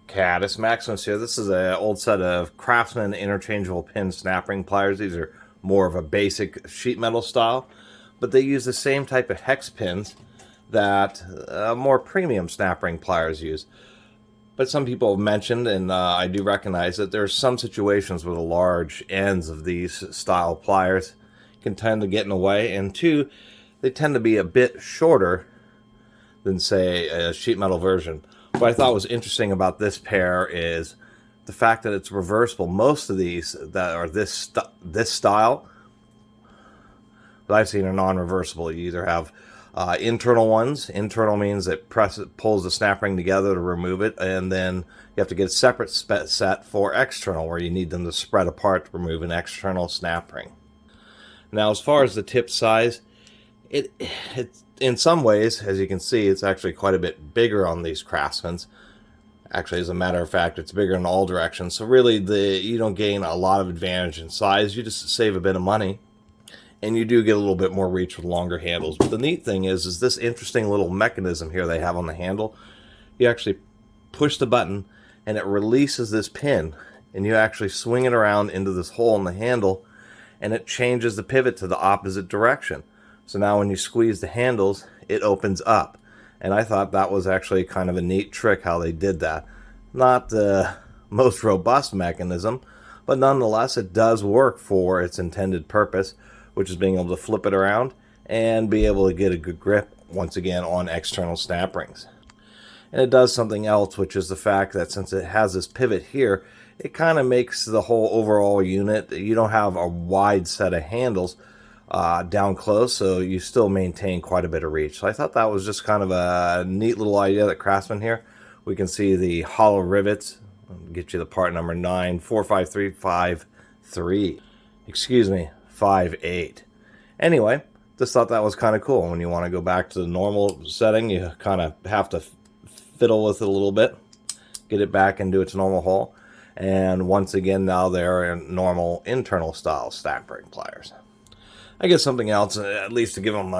Catus, Maximus here. This is an old set of Craftsman interchangeable pin snap ring pliers. These are more of a basic sheet metal style, but they use the same type of hex pins that more premium snap ring pliers use. But some people have mentioned, and I do recognize that there are some situations where the large ends of these style pliers can tend to get in the way, and two, they tend to be a bit shorter than, say, a sheet metal version. What I thought was interesting about this pair is the fact that it's reversible. Most of these that are this style that I've seen are non-reversible. You either have internal ones. Internal means it pulls the snap ring together to remove it, and then you have to get a separate set for external, where you need them to spread apart to remove an external snap ring. Now, as far as the tip size, it's in some ways, as you can see, it's actually quite a bit bigger on these Craftsmans. Actually, as a matter of fact, it's bigger in all directions. So really, you don't gain a lot of advantage in size. You just save a bit of money, and you do get a little bit more reach with longer handles. But the neat thing is this interesting little mechanism here they have on the handle. You actually push the button, and it releases this pin, and you actually swing it around into this hole in the handle, and it changes the pivot to the opposite direction. So now when you squeeze the handles, it opens up. And I thought that was actually kind of a neat trick how they did that. Not the most robust mechanism, but nonetheless it does work for its intended purpose, which is being able to flip it around and be able to get a good grip, once again, on external snap rings. And it does something else, which is the fact that since it has this pivot here, it kind of makes the whole overall unit, you don't have a wide set of handles down close, so you still maintain quite a bit of reach. So I thought that was just kind of a neat little idea that Craftsman here. We can see the hollow rivets. I'll get you the part number 945353. Excuse me, 58. Anyway, just thought that was kind of cool. When you want to go back to the normal setting, you kind of have to fiddle with it a little bit, get it back into its normal hole. And once again, now they're in normal internal style snap ring pliers. I guess something else, at least to give them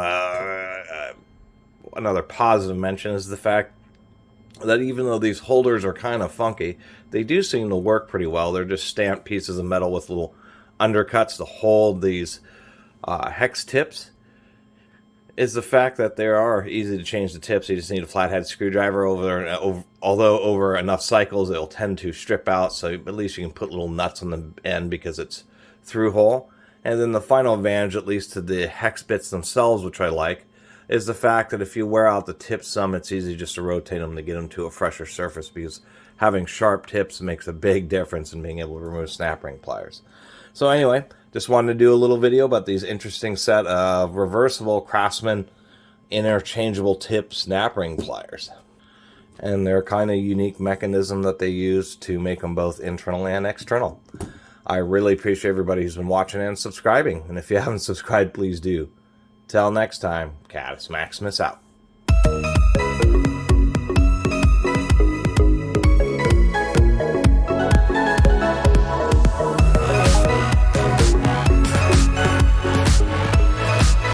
another positive mention, is the fact that even though these holders are kind of funky, they do seem to work pretty well. They're just stamped pieces of metal with little undercuts to hold these hex tips. Is the fact that they are easy to change the tips. You just need a flathead screwdriver although over enough cycles it'll tend to strip out, so at least you can put little nuts on the end because it's through hole. And then the final advantage, at least to the hex bits themselves, which I like, is the fact that if you wear out the tips some, it's easy just to rotate them to get them to a fresher surface, because having sharp tips makes a big difference in being able to remove snap ring pliers. So anyway, just wanted to do a little video about these interesting set of reversible Craftsman interchangeable tip snap ring pliers. And they're kind of unique mechanism that they use to make them both internal and external. I really appreciate everybody who's been watching and subscribing. And if you haven't subscribed, please do. Till next time, Catus Maximus out.